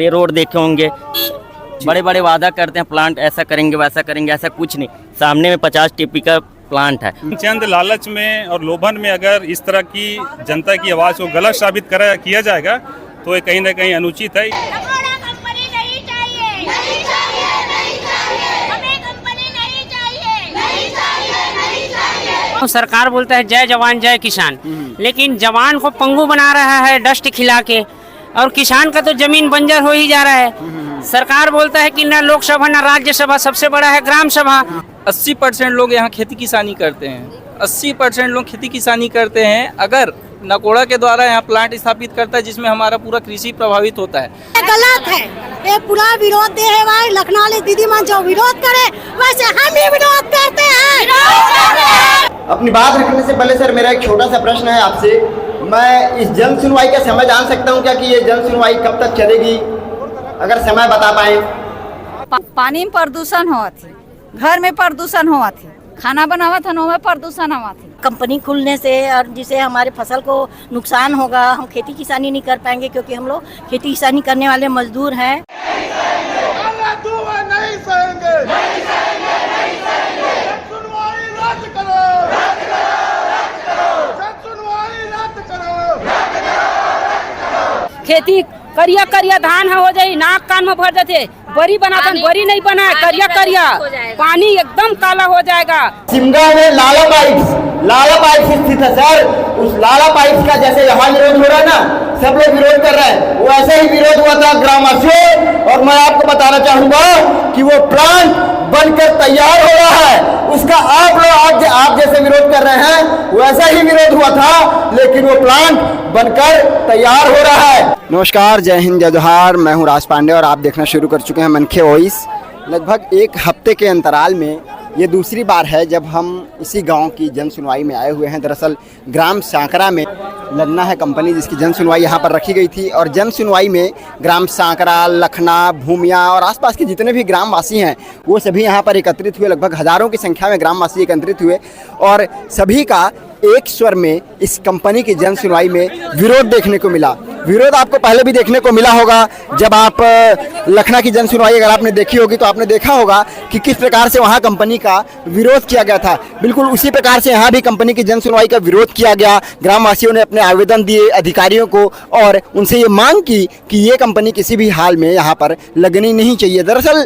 ये रोड देखे होंगे, बड़े बड़े वादा करते हैं प्लांट ऐसा करेंगे वैसा करेंगे, ऐसा कुछ नहीं। सामने में 50 टीपी का प्लांट है। चंद लालच में और लोभन में अगर इस तरह की जनता की आवाज़ को गलत साबित किया जाएगा तो ये कहीं ना कहीं अनुचित है। कंपनी नहीं चाहिए, नहीं चाहिए, नहीं चाहिए, हमें कंपनी नहीं चाहिए, नहीं चाहिए, नहीं चाहिए। सरकार बोलता है जय जवान जय किसान, लेकिन जवान को पंगु बना रहा है डस्ट खिला के, और किसान का तो जमीन बंजर हो ही जा रहा है। सरकार बोलता है कि न लोकसभा न राज्यसभा, सबसे बड़ा है ग्राम सभा। 80% लोग यहाँ खेती किसानी करते हैं, 80% लोग खेती किसानी करते हैं। अगर नकोड़ा के द्वारा यहाँ प्लांट स्थापित करता है जिसमें हमारा पूरा कृषि प्रभावित होता है, गलत है। ये पूरा विरोध दे है भाई। लखनऊ वाले दीदी मन जो विरोध करे वैसे हम ही विरोध करते हैं। अपनी बात रखने से पहले सर मेरा एक छोटा सा प्रश्न है आपसे। मैं इस जन सुनवाई का समय जान सकता हूँ क्या कि ये जन सुनवाई कब तक चलेगी, अगर समय बता पाए? पानी में प्रदूषण हुआ थी, घर में प्रदूषण हुआ थी, खाना बनावा था में प्रदूषण हुआ थी। कंपनी खुलने से और जिसे हमारे फसल को नुकसान होगा, हम खेती किसानी नहीं कर पाएंगे क्योंकि हम लोग खेती किसानी करने वाले मजदूर हैं। खेती करिया करिया धान हो जाये, नाक कान में भर जाते, बरी बनाता बरी नहीं बना है, करिया करिया पानी एकदम काला हो जाएगा। सिमगा में लाला पाइप स्थित है सर। उस लाला पाइप का जैसे यहाँ विरोध हो रहा है ना, सब लोग विरोध कर रहे हैं, वो ऐसे ही विरोध हुआ था ग्रामवासियों। और मैं आपको बताना चाहूंगा कि वो प्लांट बनकर तैयार हो रहा है, उसका आप लोग आप जैसे विरोध कर रहे हैं वैसा ही विरोध हुआ था, लेकिन वो प्लांट बनकर तैयार हो रहा है। नमस्कार, जय हिंद, जय जोहार। मैं हूँ राज पांडे और आप देखना शुरू कर चुके हैं मनखे वॉइस। लगभग एक हफ्ते के अंतराल में ये दूसरी बार है जब हम इसी गांव की जन सुनवाई में आए हुए हैं। दरअसल ग्राम सांकरा में लगना है कंपनी जिसकी जन सुनवाई यहाँ पर रखी गई थी, और जन सुनवाई में ग्राम सांकरा, लखना, भूमिया और आसपास के जितने भी ग्रामवासी हैं वो सभी यहाँ पर एकत्रित हुए। लगभग हज़ारों की संख्या में ग्रामवासी एकत्रित हुए और सभी का एक स्वर में इस कंपनी की जन सुनवाई में विरोध देखने को मिला। विरोध आपको पहले भी देखने को मिला होगा जब आप लखना की जन सुनवाई अगर आपने देखी होगी तो आपने देखा होगा कि किस प्रकार से वहाँ कंपनी का विरोध किया गया था। बिल्कुल उसी प्रकार से यहाँ भी कंपनी की जन सुनवाई का विरोध किया गया। ग्रामवासियों ने अपने आवेदन दिए अधिकारियों को और उनसे ये मांग की कि ये कंपनी किसी भी हाल में यहाँ पर लगनी नहीं चाहिए। दरअसल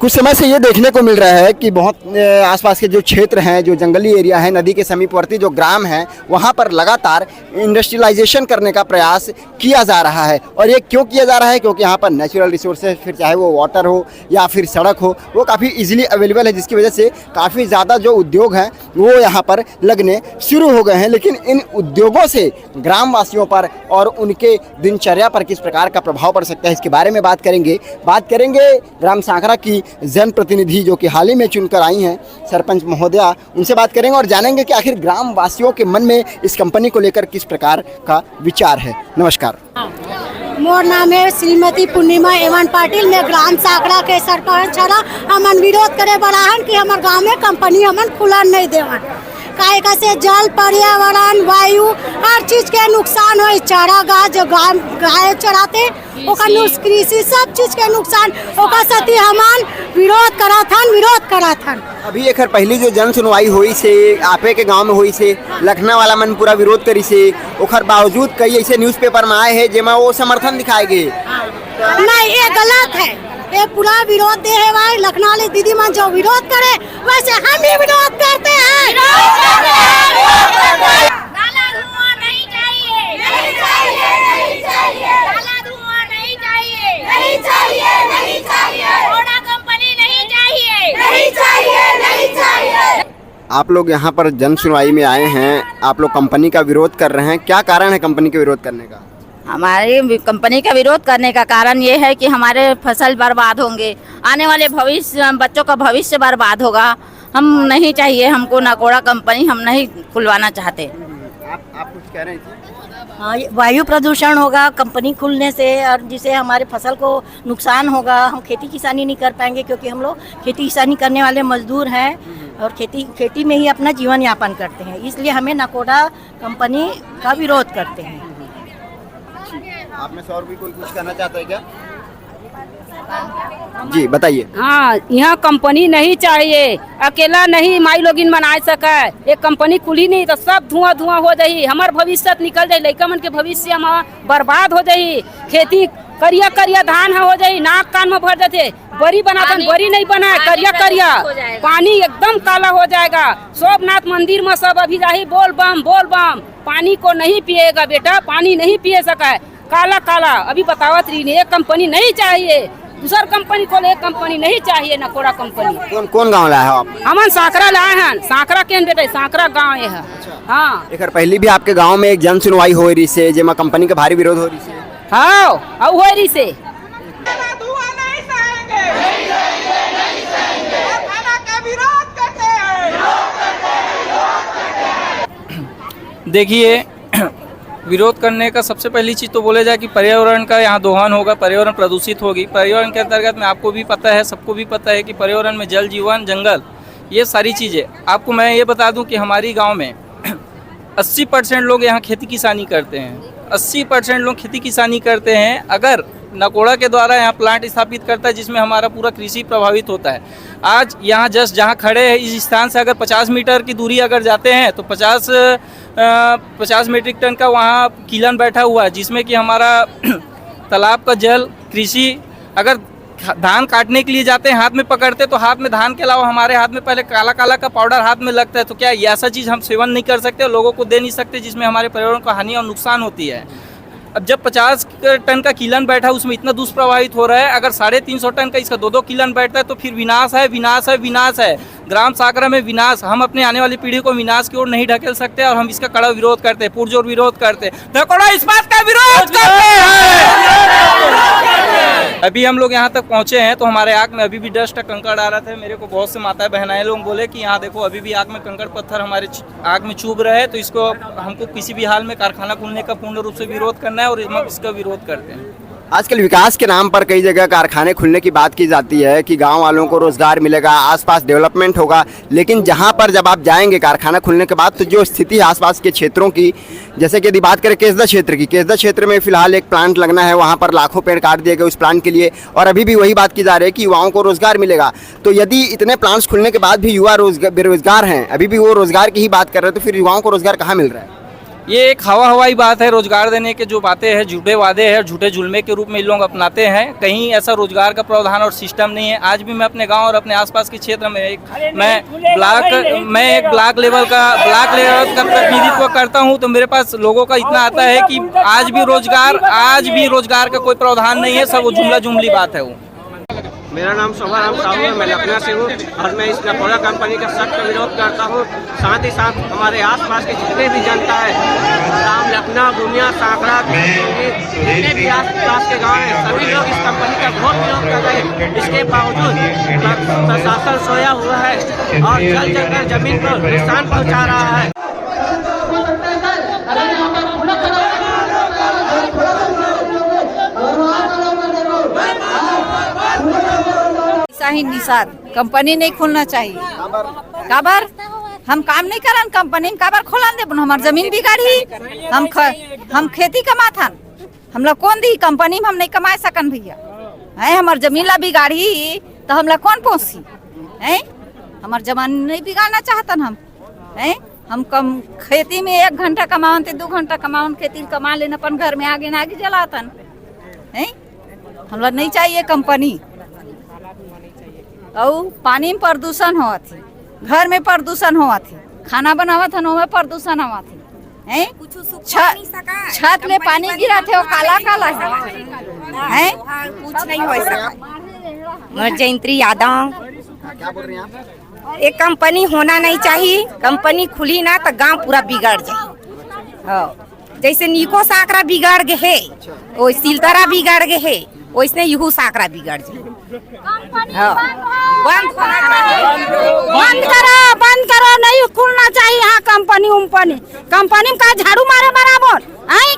कुछ समय से ये देखने को मिल रहा है कि बहुत आसपास के जो क्षेत्र हैं, जो जंगली एरिया है, नदी के समीपवर्ती जो ग्राम हैं, वहाँ पर लगातार इंडस्ट्रियलाइजेशन करने का प्रयास किया जा रहा है। और ये क्यों किया जा रहा है? क्योंकि यहाँ पर नेचुरल रिसोर्सेज, फिर चाहे वो वाटर हो या फिर सड़क हो, वो काफ़ी इजीली अवेलेबल है, जिसकी वजह से काफ़ी ज़्यादा जो उद्योग हैं वो यहाँ पर लगने शुरू हो गए हैं। लेकिन इन उद्योगों से ग्रामवासियों पर और उनके दिनचर्या पर किस प्रकार का प्रभाव पड़ सकता है, इसके बारे में बात करेंगे ग्राम सांकरा की जनप्रतिनिधि जो कि हाल ही में चुनकर आई हैं, सरपंच महोदया, उनसे बात करेंगे और जानेंगे कि आखिर ग्राम वासियों के मन में इस कंपनी को लेकर किस प्रकार का विचार है। नमस्कार, मोर नाम है श्रीमती पूर्णिमा एवं पाटिल। मैं ग्राम सांकरा के सरपंच हरा। हमन विरोध करे बड़ाहन कि हमारे गाँव में कंपनी हमन खुला नहीं देवन। काहे का से जल, पर्यावरण, वायु हर चीज के नुकसान हो। चारागाह जो गाय चराते कृषि सब चीज के नुकसान ओका सती हमन विरोध करा था। अभी एक पहली जो जन सुनवाई हुई से आपे के गांव में हुई से लखना वाला मन पूरा विरोध करी से, ओखर बावजूद कई ऐसे न्यूज़पेपर में आए हैं जेमा वो समर्थन दिखाए गए। नहीं, ये गलत है। ये पूरा विरोध दे है भाई। लखनऊ वाले दीदी मन जो विरोध करे वैसे हम ही विरोध करते हैं। आप लोग यहाँ पर जन सुनवाई में आए हैं, आप लोग कंपनी का विरोध कर रहे हैं, क्या कारण है कंपनी के विरोध करने का? हमारी कंपनी का विरोध करने का कारण ये है कि हमारे फसल बर्बाद होंगे, आने वाले भविष्य बच्चों का भविष्य बर्बाद होगा। हम नहीं चाहिए, हमको नकोड़ा कंपनी हम नहीं खुलवाना चाहते। आप कुछ कह रहे थे? हाँ, वायु प्रदूषण होगा कंपनी खुलने से और जिसे हमारे फसल को नुकसान होगा। हम खेती किसानी नहीं कर पाएंगे क्योंकि हम लोग खेती किसानी करने वाले मजदूर हैं और खेती में ही अपना जीवन यापन करते हैं। इसलिए हमें नकोड़ा कंपनी का विरोध करते हैं। आप में से और भी कोई कुछ कहना चाहता है क्या? जी बताइए। हाँ, यहाँ कंपनी नहीं चाहिए, अकेला नहीं माई लोगिन बना सके। एक कंपनी खुली नहीं तो सब धुआं धुआं हो जाही, हमार भविष्य निकल जाये, लड़का मन के भविष्य हम बर्बाद हो जाही। खेती करिया करिया धान हो जाये, नाक कान में भर जाते, बरी बनाते बरी नहीं बना, करिया करिया पानी एकदम काला हो जाएगा। सोमनाथ मंदिर में सब अभी जाही बोल बम, पानी को नहीं पिएगा बेटा, पानी नहीं पिए सका, काला काला। अभी बतावत रही ने, एक कंपनी नहीं चाहिए, दूसर कंपनी को एक कंपनी नहीं चाहिए, नकोड़ा कंपनी। कौन गाँव लाए हो आप? हमन सांकरा लाए हैं, सांकरा केन बेटे, सांकरा गाँव है। हाँ, एक पहले भी आपके गांव में एक जन सुनवाई हो रही से, जेमा कंपनी का भारी विरोध हो रही से। हाँ, अब हो रही से। देखिए, विरोध करने का सबसे पहली चीज़ तो बोले जाए कि पर्यावरण का यहाँ दोहन होगा, पर्यावरण प्रदूषित होगी। पर्यावरण के अंतर्गत में आपको भी पता है, सबको भी पता है कि पर्यावरण में जल, जीवन, जंगल, ये सारी चीज़ें। आपको मैं ये बता दूं कि हमारी गांव में 80% लोग यहाँ खेती किसानी करते हैं। 80% लोग खेती किसानी करते हैं। अगर नकोड़ा के द्वारा यहाँ प्लांट स्थापित करता है जिसमें हमारा पूरा कृषि प्रभावित होता है। आज यहाँ जस्ट जहाँ खड़े हैं इस स्थान से अगर 50 मीटर की दूरी अगर जाते हैं तो 50 मीट्रिक टन का वहाँ किलन बैठा हुआ है, जिसमें कि हमारा तालाब का जल, कृषि। अगर धान काटने के लिए जाते हैं, हाथ में पकड़ते तो हाथ में धान के अलावा हमारे हाथ में पहले काला काला का पाउडर हाथ में लगता है। तो क्या ये ऐसा चीज़ हम सेवन नहीं कर सकते, लोगों को दे नहीं सकते, जिसमें हमारे पर्यावरण को हानि और नुकसान होती है। अब जब 50 टन का किलन बैठा है, उसमें इतना दुष्प्रभावित हो रहा है, अगर 350 टन का इसका 2-2 किलन बैठता है तो फिर विनाश है, विनाश है, विनाश है। ग्राम सांकरा में विनाश। हम अपने आने वाली पीढ़ी को विनाश की ओर नहीं ढकेल सकते और हम इसका कड़ा विरोध करते हैं, पुरजोर विरोध करते हैं। नकोड़ा इस बात का विरोध करते हैं। अभी हम लोग यहाँ तक पहुँचे हैं तो हमारे आँख में अभी भी डस्ट कंकड़ आ रहा था। मेरे को बहुत से माताएं बहनाएं लोग बोले कि यहाँ देखो अभी भी आँख में कंकड़ पत्थर हमारे आँख में चुभ रहे हैं, तो इसको हमको किसी भी हाल में कारखाना खुलने का पूर्ण रूप से विरोध करना है और हम इसका विरोध करते हैं। आजकल विकास के नाम पर कई जगह कारखाने खुलने की बात की जाती है कि गांव वालों को रोजगार मिलेगा, आसपास डेवलपमेंट होगा, लेकिन जहां पर जब आप जाएंगे कारखाना खुलने के बाद तो जो स्थिति है आसपास के क्षेत्रों की, जैसे कि यदि बात करें केसदा क्षेत्र की, केसदा क्षेत्र में फिलहाल एक प्लांट लगना है, वहां पर लाखों पेड़ काट दिए गए उस प्लांट के लिए, और अभी भी वही बात की जा रही है कि युवाओं को रोजगार मिलेगा। तो यदि इतने प्लांट्स खुलने के बाद भी युवा बेरोजगार हैं, अभी भी वो रोजगार की ही बात कर रहे हैं, तो फिर युवाओं को रोजगार कहाँ मिल रहा है? ये एक हवाई बात है। रोजगार देने के जो बातें हैं, झूठे वादे हैं, झूठे जुल्मे के रूप में इन लोग अपनाते हैं। कहीं ऐसा रोजगार का प्रावधान और सिस्टम नहीं है। आज भी मैं अपने गांव और अपने आसपास के क्षेत्र में एक ब्लॉक लेवल का प्रतिनिधित्व करता हूं, तो मेरे पास लोगों का इतना आता है कि आज भी रोजगार का कोई प्रावधान नहीं है, सब जुमला जुमली बात है वो। मेरा नाम शोभाराम साहू है, मैं लखनऊ से हूँ और मैं इस नकोड़ा कंपनी का सख्त विरोध करता हूँ। साथ ही साथ हमारे आसपास के जितने भी जनता है, राम, लखनऊ, दुनिया, सांकरा, जितने भी आसपास के गांव हैं, सभी लोग इस कंपनी का बहुत विरोध कर रहे हैं। इसके बावजूद प्रशासन सोया हुआ है और जल जंगल जमीन को नुकसान पहुँचा रहा है। ही निषाद कंपनी नहीं खोलना चाहिए। काबर हम काम नहीं करन कंपनी में, काबर खोलन दे? हमार जमीन बिगाड़ी, हम खेती कमाथन, हम लोग कौन दी कंपनी में हम नहीं कमा सकन भैया है। हमार जमीन ला बिगाड़ी तो हम लोग कौन पहुँची है? हमार जमीन नहीं बिगाड़ना चाहतन हम है। हम कम खेती में 1 घंटा कमावन ते 2 घंटा कमावन, खेती कमा लेना अपन घर में आगे ना आगे जलातन है। हम लोग नहीं चाहिए कंपनी। और पानी में प्रदूषण हुआ थी, घर में प्रदूषण हुआ थी, खाना बनावा था में प्रदूषण हुआ थी है। छत ले पानी गिरा थे वो काला काला है, कुछ नहीं हो सका। जयंती यादव। क्या बोल रहे हैं आप? एक कंपनी होना नहीं चाहिए। कंपनी खुली ना तो गांव पूरा बिगड़ जाए। जैसे निको सांकरा बिगड़ गए है, वो सिलतरा बिगड़ गए है, वैसे यूँ सांकरा बिगड़ जाए। बंद करो, नहीं खुलना चाहिए यहाँ कंपनी में का झाड़ू मारे बराबर आई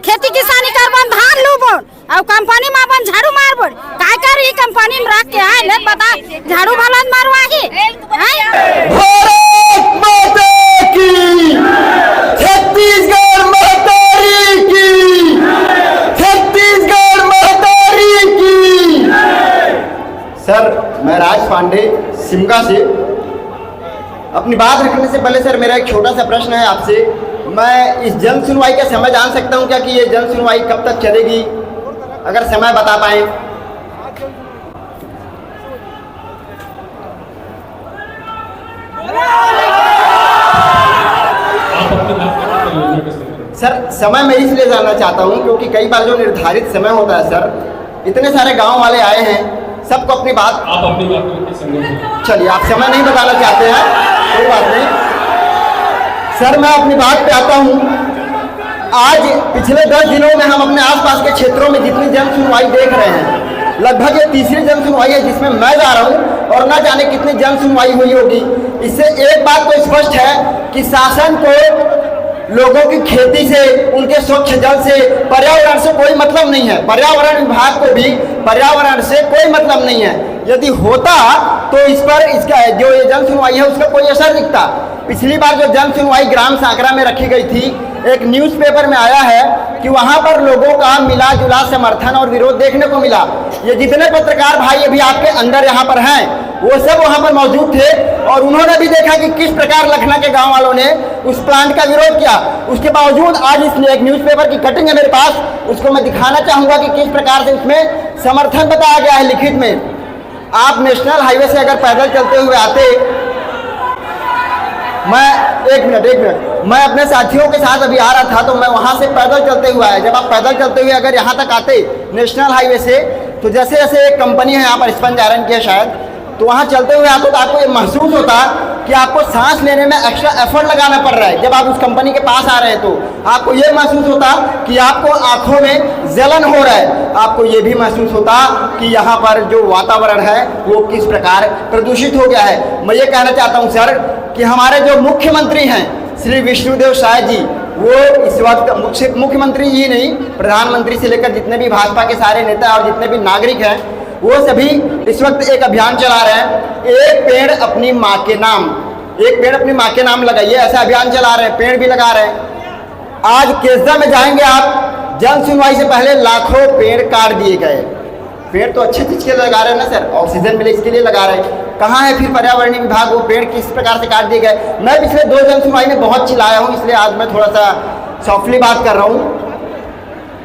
खेती किसानी कर बन धान लू बोल और कंपनी में अपन झाड़ू मार बोल काय कर ई कंपनी में रख के आए ले बता झाड़ू वाला मारवा ही भारत माता की, छत्तीसगढ़ महतारी की, छत्तीसगढ़ महतारी की। मैं राज पांडे सिमगा से। अपनी बात रखने से पहले सर मेरा एक छोटा सा प्रश्न है आपसे। मैं इस जन सुनवाई का समय जान सकता हूं क्या कि ये जन सुनवाई कब तक चलेगी, अगर समय बता पाए? सर समय मैं इसलिए जानना चाहता हूं क्योंकि कई बार जो निर्धारित समय होता है सर, इतने सारे गांव वाले आए हैं, सबको अपनी बात चलिए आप समय नहीं बताना चाहते हैं, कोई बात नहीं सर, मैं अपनी बात पे आता हूं। आज पिछले 10 दिनों में हम अपने आसपास के क्षेत्रों में जितनी जन सुनवाई देख रहे हैं, लगभग ये तीसरी जन सुनवाई है जिसमें मैं जा रहा हूं और ना जाने कितनी जन सुनवाई हुई होगी। इससे एक बात तो स्पष्ट है कि शासन को लोगों की खेती से, उनके स्वच्छ जल से, पर्यावरण से कोई मतलब नहीं है। पर्यावरण विभाग को भी पर्यावरण से कोई मतलब नहीं है। यदि होता तो इस पर इसका जो ये जन सुनवाई है उसका कोई असर दिखता। पिछली बार जो जन सुनवाई ग्राम सांकरा में रखी गई थी, एक न्यूज़पेपर में आया है कि वहां पर लोगों का मिला जुला समर्थन और विरोध देखने को मिला। ये जितने पत्रकार भाई अभी आपके अंदर यहाँ पर हैं वो सब वहां पर मौजूद थे और उन्होंने भी देखा कि किस प्रकार लखना के गांव वालों ने उस प्लांट का विरोध किया। उसके बावजूद आज इसमें एक न्यूज़पेपर की कटिंग है मेरे पास, उसको मैं दिखाना चाहूंगा कि किस प्रकार से उसमें समर्थन बताया गया है लिखित में। आप नेशनल हाईवे से अगर पैदल चलते हुए आते, मैं एक मिनट मैं अपने साथियों के साथ अभी आ रहा था तो मैं वहां से पैदल चलते हुए आया। जब आप पैदल चलते हुए अगर यहाँ तक आते नेशनल हाईवे से, तो जैसे जैसे एक कंपनी है यहाँ पर स्पंज आयरन की है शायद, तो वहाँ चलते हुए आते तो आपको ये महसूस होता कि आपको सांस लेने में एक्स्ट्रा एफर्ट लगाना पड़ रहा है। जब आप उस कंपनी के पास आ रहे हैं तो आपको ये महसूस होता कि आपको आंखों में जलन हो रहा है। आपको ये भी महसूस होता कि यहाँ पर जो वातावरण है वो किस प्रकार प्रदूषित हो गया है। मैं ये कहना चाहता हूँ सर कि हमारे जो मुख्यमंत्री हैं श्री विष्णुदेव साय जी, वो इस वक्त मुख्यमंत्री ही नहीं, प्रधानमंत्री से लेकर जितने भी भाजपा के सारे नेता और जितने भी नागरिक हैं वो सभी इस वक्त एक अभियान चला रहे हैं, एक पेड़ अपनी माँ के नाम, एक पेड़ अपनी माँ के नाम लगाइए, ऐसा अभियान चला रहे हैं, पेड़ भी लगा रहे हैं। आज केसदा में जाएंगे आप, जन सुनवाई से पहले लाखों पेड़ काट दिए गए। पेड़ तो अच्छी चीज के लिए लगा रहे हैं ना सर, ऑक्सीजन मिले इसके लिए लगा रहे हैं। कहाँ है फिर पर्यावरणीय विभाग, वो पेड़ किस प्रकार से काट दिए गए। मैं पिछले 2 जन सुनवाई में बहुत चिल्लाया हूँ, इसलिए आज मैं थोड़ा सा सॉफ्टली बात कर रहा हूँ।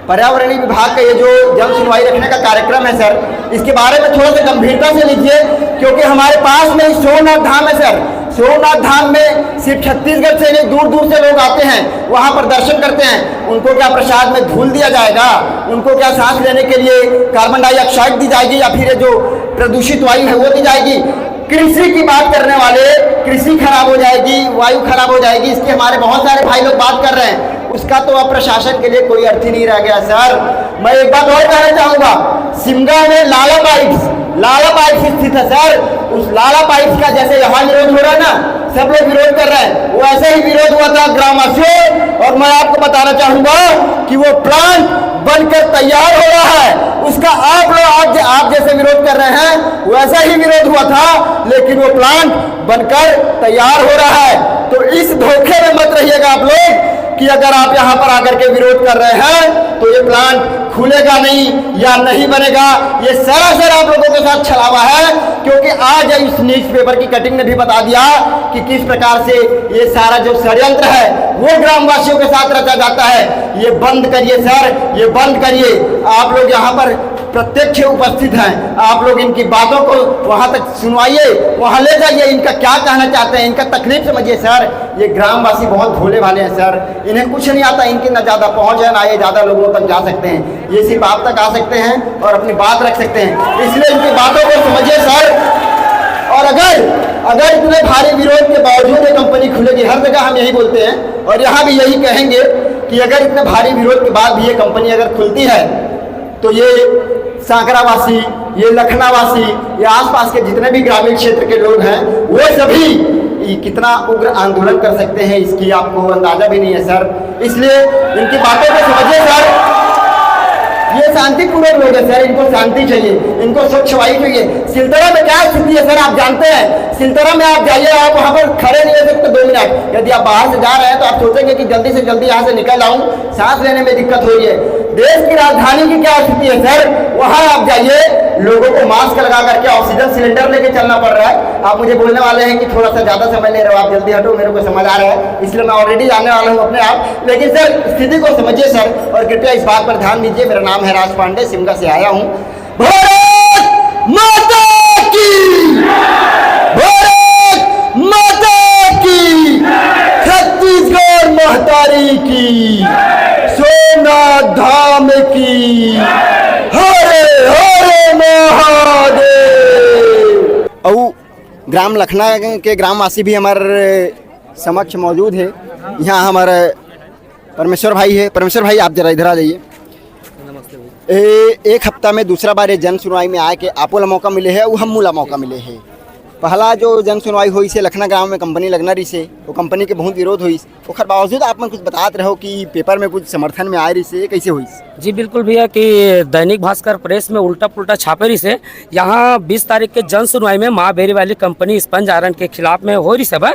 पर्यावरणीय विभाग का ये जो जन सुनवाई रखने का कार्यक्रम है सर, इसके बारे में थोड़ा सा गंभीरता से लीजिए, क्योंकि हमारे पास में सोमनाथ धाम है सर। सोमनाथ धाम में सिर्फ छत्तीसगढ़ से नहीं दूर दूर से लोग आते हैं, वहाँ पर दर्शन करते हैं। उनको क्या प्रसाद में धूल दिया जाएगा? उनको क्या सांस लेने के लिए कार्बन डाइऑक्साइड दी जाएगी या फिर जो प्रदूषित वायु है वो दी जाएगी? कृषि की बात करने वाले, कृषि खराब हो जाएगी, वायु खराब हो जाएगी, इसके हमारे बहुत सारे भाई लोग बात कर रहे हैं। उसका तो अब प्रशासन के लिए कोई अर्थ ही नहीं रह गया सर। मैं एक बात और कहना चाहूंगा, सिमगा में लाला पाइप्स स्थित है सर। उस लाला पाइप्स का जैसे यहाँ विरोध हो रहा है ना, सब लोग विरोध कर रहे हैं, वो ऐसे ही विरोध हुआ था ग्रामवासियों। और मैं आपको बताना चाहूंगा कि वो प्लांट बनकर तैयार हो रहा है, उसका आप लोग आप जैसे विरोध कर रहे हैं वैसा ही विरोध हुआ था, लेकिन वो प्लांट बनकर तैयार हो रहा है। तो इस धोखे में मत रहिएगा आप लोग कि अगर आप यहाँ पर आकर के विरोध कर रहे हैं तो ये प्लांट खुलेगा नहीं या नहीं बनेगा। ये सरासर आप लोगों के साथ छलावा है, क्योंकि आज इस न्यूज़पेपर की कटिंग ने भी बता दिया कि किस प्रकार से ये सारा जो षड्यंत्र है वो ग्रामवासियों के साथ रचा जाता है। ये बंद करिए सर, ये बंद करिए। आप लोग यहाँ पर प्रत्यक्ष उपस्थित हैं, आप लोग इनकी बातों को वहाँ तक सुनवाइए, वहाँ ले जाइए, इनका क्या कहना चाहते हैं, इनका तकलीफ समझिए सर। ये ग्रामवासी बहुत भोले भाले हैं सर, इन्हें कुछ नहीं आता, इनकी ना ज़्यादा पहुँच है ना ये ज़्यादा लोगों तक जा सकते हैं। ये सिर्फ आप तक आ सकते हैं और अपनी बात रख सकते हैं, इसलिए इनकी बातों को समझिए सर। और अगर इतने भारी विरोध के बावजूद ये कंपनी खुलेगी, हर जगह हम यही बोलते हैं और यहाँ भी यही कहेंगे कि अगर इतने भारी विरोध के बाद भी ये कंपनी अगर खुलती है तो ये सांकरावासी, ये लखनावासी, ये आसपास के जितने भी ग्रामीण क्षेत्र के लोग हैं वो सभी कितना उग्र आंदोलन कर सकते हैं इसकी आपको अंदाजा भी नहीं है सर। इसलिए इनकी बातों को समझिए सर। ये शांतिपूर्ण लोग हैं सर, इनको शांति चाहिए, इनको स्वच्छ वायु चाहिए। सिलतरा में क्या स्थिति है सर आप जानते हैं? सिलतरा में आप जाइए, आप वहाँ पर खड़े नहीं हो सकते 2 मिनट। यदि आप बाहर से जा रहे हैं तो आप सोचेंगे कि जल्दी से जल्दी यहाँ से निकल आऊँ, सांस लेने में दिक्कत हो रही है। देश की राजधानी की क्या स्थिति है सर? वहाँ आप जाइए, लोगों को मास्क लगा करके ऑक्सीजन सिलेंडर लेके चलना पड़ रहा है। आप मुझे बोलने वाले हैं कि थोड़ा सा ज़्यादा समय ले रहे हो, आप जल्दी हटो, मेरे को समझ आ रहा है, इसलिए मैं ऑलरेडी जाने वाला हूँ अपने आप। लेकिन सर स्थिति को समझिए सर, और कृपया इस बात पर ध्यान दीजिए। मेरा नाम है राज पांडे, शिमला से आया हूँ। भारत माता की, भारत माता की, छत्तीसगढ़ महतारी की, सोमनाथ धाम की, हरे हरे महादेव। और ग्राम लखना के ग्रामवासी भी हमारे समक्ष मौजूद है। यहाँ हमारे परमेश्वर भाई है। परमेश्वर भाई आप जरा इधर आ जाइए। एक हफ्ता में दूसरा बार ये जन सुनवाई में आए के आपो ला मौका मिले है और हम मुला मौका मिले है। पहला जो जन सुनवाई हुई से लखना गांव में कंपनी लगना रही से, वो कंपनी के बहुत विरोध हुई, ओखर बावजूद आप मन कुछ बताते रहो कि पेपर में कुछ समर्थन में आए रही से, कैसे हुई? जी बिल्कुल भैया कि दैनिक भास्कर प्रेस में उल्टा पुल्टा छापे रही से यहाँ 20 तारीख के जन सुनवाई में माँ बेरी वाली कंपनी स्पंज आयरन के खिलाफ में हो रही सब है।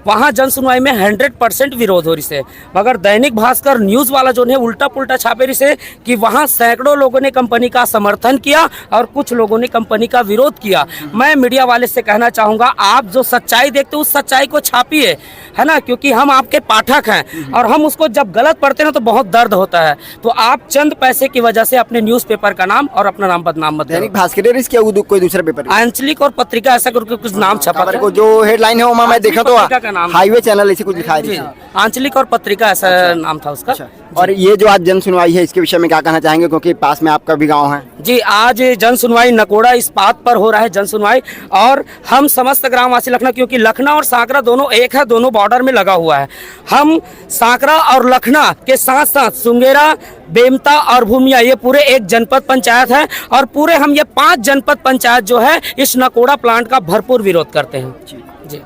वहाँ जन सुनवाई में 100% विरोध हो रही से, मगर दैनिक भास्कर न्यूज़ वाला जो है उल्टा पुल्टा छापे रही से कि वहाँ सैकड़ों लोगों ने कंपनी का समर्थन किया और कुछ लोगों ने कंपनी का विरोध किया। मैं मीडिया वाले से कहना चाहूँगा, आप जो सच्चाई देखते हो उस सच्चाई को छापिए, है ना, क्योंकि हम आपके पाठक हैं और हम उसको जब गलत पढ़ते हैं तो बहुत दर्द होता है। तो आप चंद पैसे की वजह से अपने न्यूज़पेपर का नाम और अपना नाम बदनाम मत। दैनिक भास्कर इसके कोई दूसरा पेपर, आंचलिक और पत्रिका ऐसा करके कुछ नाम छपा को जो हेडलाइन है वो मैं देखा तो हाईवे चैनल ऐसे कुछ लिखा है, आंचलिक और पत्रिका ऐसा नाम था उसका। और ये जो आज जन सुनवाई है इसके विषय में क्या कहना चाहेंगे, क्योंकि पास में आपका भी गांव है? जी आज जन सुनवाई नकोड़ा इस बात पर हो रहा है जन सुनवाई, और हम समस्त ग्रामवासी लखना, क्योंकि लखना और सांकरा दोनों एक है, दोनों बॉर्डर में लगा हुआ है। हम सांकरा और लखना के साथ साथ सुंगेरा, बेमता और भूमिया ये पूरे एक जनपद पंचायत है, और पूरे हम ये 5 जनपद पंचायत जो है इस नकोड़ा प्लांट का भरपूर विरोध करते हैं। जी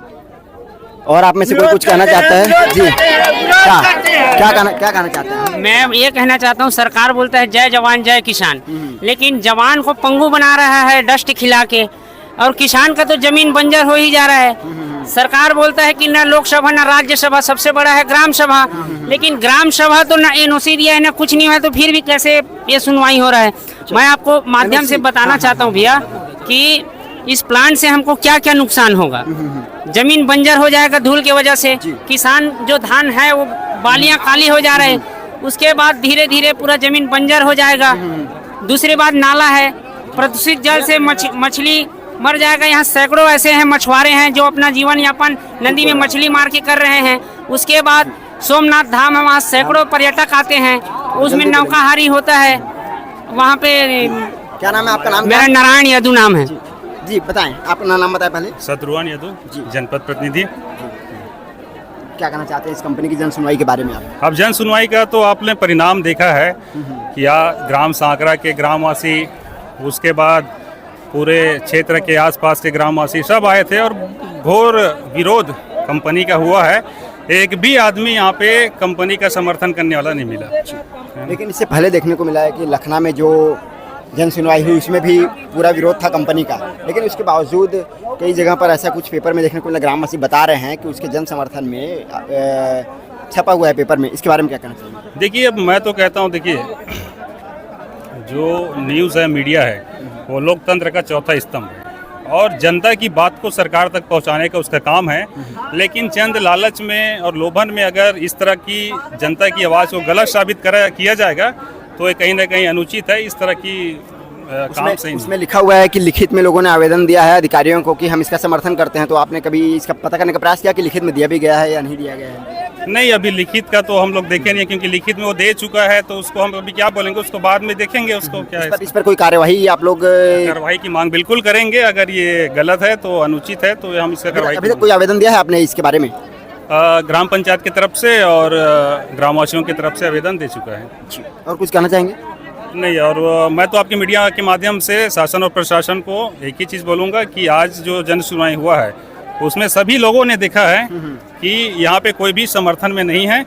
और आप में से कोई कुछ कहना चाहता है? जी क्या कहना चाहते हैं? मैं ये कहना चाहता हूँ, सरकार बोलता है जय जवान जय किसान, लेकिन जवान को पंगु बना रहा है डस्ट खिला के, और किसान का तो जमीन बंजर हो ही जा रहा है। सरकार बोलता है कि न लोकसभा न राज्यसभा, सबसे बड़ा है ग्राम सभा, लेकिन ग्राम सभा तो न एनओसी दिया है न कुछ नहीं है, तो फिर भी कैसे ये सुनवाई हो रहा है। मैं आपको माध्यम से बताना चाहता हूँ भैया कि इस प्लांट से हमको क्या क्या नुकसान होगा। जमीन बंजर हो जाएगा धूल की वजह से, किसान जो धान है वो बालियां काली हो जा रहे हैं, उसके बाद धीरे धीरे पूरा जमीन बंजर हो जाएगा। दूसरी बात नाला है, प्रदूषित जल से मछली मर जाएगा। यहाँ सैकड़ों ऐसे हैं मछुआरे हैं जो अपना जीवन यापन नदी में मछली मार के कर रहे हैं। उसके बाद सोमनाथ धाम है, वहाँ सैकड़ों पर्यटक आते हैं, उसमें नौकाहारी होता है। वहाँ पे क्या नाम है आपका? नाम मेरा नारायण यादव नाम है। जी बताएं, अपना नाम बताएं पहले। शत्रुघ्न यादव जी, जनपद प्रतिनिधि। क्या कहना चाहते हैं इस कंपनी की जन सुनवाई के बारे में आप? अब जन सुनवाई का तो आपने परिणाम देखा है कि ग्राम सांकरा के ग्रामवासी, उसके बाद पूरे क्षेत्र के आसपास के ग्रामवासी सब आए थे और घोर विरोध कंपनी का हुआ है। एक भी आदमी यहाँ पे कंपनी का समर्थन करने वाला नहीं मिला। लेकिन इससे पहले देखने को मिला है कि लखना में जो जन सुनवाई हुई उसमें भी पूरा विरोध था कंपनी का, लेकिन उसके बावजूद कई जगह पर ऐसा कुछ पेपर में देखने को मिला, ग्रामवासी बता रहे हैं कि उसके जन समर्थन में छपा हुआ है पेपर में। इसके बारे में क्या कहना चाहिए? देखिए अब मैं तो कहता हूँ, देखिए जो न्यूज़ है, मीडिया है, वो लोकतंत्र का चौथा स्तंभ है और जनता की बात को सरकार तक पहुंचाने का उसका काम है। लेकिन चंद लालच में और लोभन में अगर इस तरह की जनता की आवाज़ को गलत साबित किया जाएगा तो ये कहीं ना कहीं अनुचित है। इस तरह की काम सही उसमें लिखा हुआ है कि लिखित में लोगों ने आवेदन दिया है अधिकारियों को कि हम इसका समर्थन करते हैं, तो आपने कभी इसका पता करने का प्रयास किया कि लिखित में दिया भी गया है या नहीं दिया गया है? नहीं, अभी लिखित का तो हम लोग देखे नहीं, क्योंकि लिखित में वो दे चुका है, तो उसको हम अभी क्या बोलेंगे, उसको बाद में देखेंगे उसको क्या है। इस पर कोई कार्यवाही आप लोग? कार्रवाई की मांग बिल्कुल करेंगे। अगर ये गलत है तो अनुचित है तो हम इसका कार्रवाई। अभी तक कोई आवेदन दिया है आपने इसके बारे में? ग्राम पंचायत की तरफ से और ग्रामवासियों की तरफ से आवेदन दे चुका है। और कुछ कहना चाहेंगे? नहीं, और मैं तो आपके मीडिया के माध्यम से शासन और प्रशासन को एक ही चीज़ बोलूँगा कि आज जो जन सुनवाई हुआ है उसमें सभी लोगों ने देखा है कि यहाँ पे कोई भी समर्थन में नहीं है,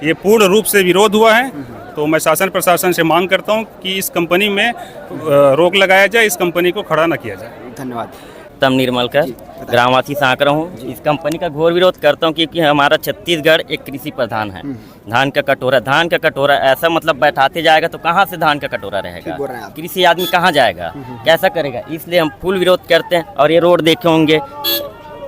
ये पूर्ण रूप से विरोध हुआ है। तो मैं शासन प्रशासन से मांग करता हूँ कि इस कंपनी में रोक लगाया जाए, इस कंपनी को खड़ा न किया जाए। धन्यवाद। उत्तम निर्मलकर, ग्रामवासी सांकरा हूँ। इस कंपनी का घोर विरोध करता हूँ क्योंकि हमारा छत्तीसगढ़ एक कृषि प्रधान है। धान का कटोरा ऐसा मतलब बैठाते जाएगा तो कहाँ से धान का कटोरा रहेगा, कृषि आदमी कहाँ जाएगा, कैसा करेगा। इसलिए हम फुल विरोध करते हैं। और ये रोड देखे होंगे,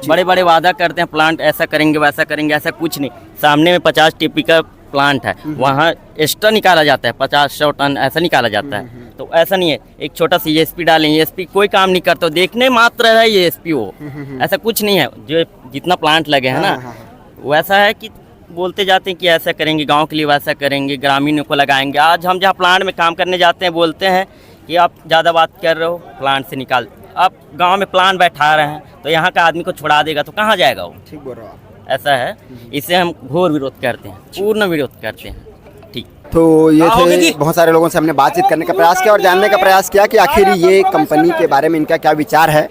बड़े बड़े वादा करते हैं प्लांट ऐसा करेंगे वैसा करेंगे, ऐसा कुछ नहीं। सामने में 50 टीपी का प्लांट है, वहाँ एक्स्ट्रा निकाला जाता है, 50-100 टन ऐसा निकाला जाता है। तो ऐसा नहीं है एक छोटा सा ESP डालें, ESP कोई काम नहीं करता, देखने मात्र है ESP वो, ऐसा कुछ नहीं है। जो जितना प्लांट लगे हैं ना वैसा है कि बोलते जाते हैं कि ऐसा करेंगे, गांव के लिए वैसा करेंगे, ग्रामीणों को लगाएंगे। आज हम जहाँ प्लांट में काम करने जाते हैं बोलते हैं कि आप ज़्यादा बात कर रहे हो, प्लांट से निकाल। आप गांव में प्लांट बैठा रहे हैं तो यहाँ का आदमी को छुड़ा देगा तो कहाँ जाएगा वो। ठीक बोल रहे हो आप। ऐसा है, इससे हम घोर विरोध करते हैं, पूर्ण विरोध करते हैं। ठीक, तो ये थे बहुत सारे लोगों से हमने बातचीत करने का प्रयास किया और जानने का प्रयास किया कि आखिर ये कंपनी के बारे में इनका क्या विचार है।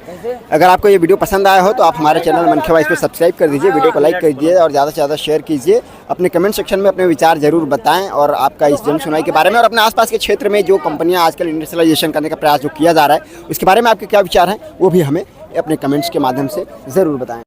अगर आपको ये वीडियो पसंद आया हो तो आप हमारे चैनल मनखे वॉइस को सब्सक्राइब कर दीजिए, वीडियो को लाइक कर दीजिए और ज़्यादा से ज़्यादा शेयर कीजिए। अपने कमेंट सेक्शन में अपने विचार जरूर बताएं और आपका इस जन सुनवाई के बारे में और अपने आसपास के क्षेत्र में जो कंपनियां आजकल इंडस्ट्रियलाइजेशन करने का प्रयास जो किया जा रहा है उसके बारे में आपके क्या विचार हैं वो भी हमें अपने कमेंट्स के माध्यम से ज़रूर बताएं।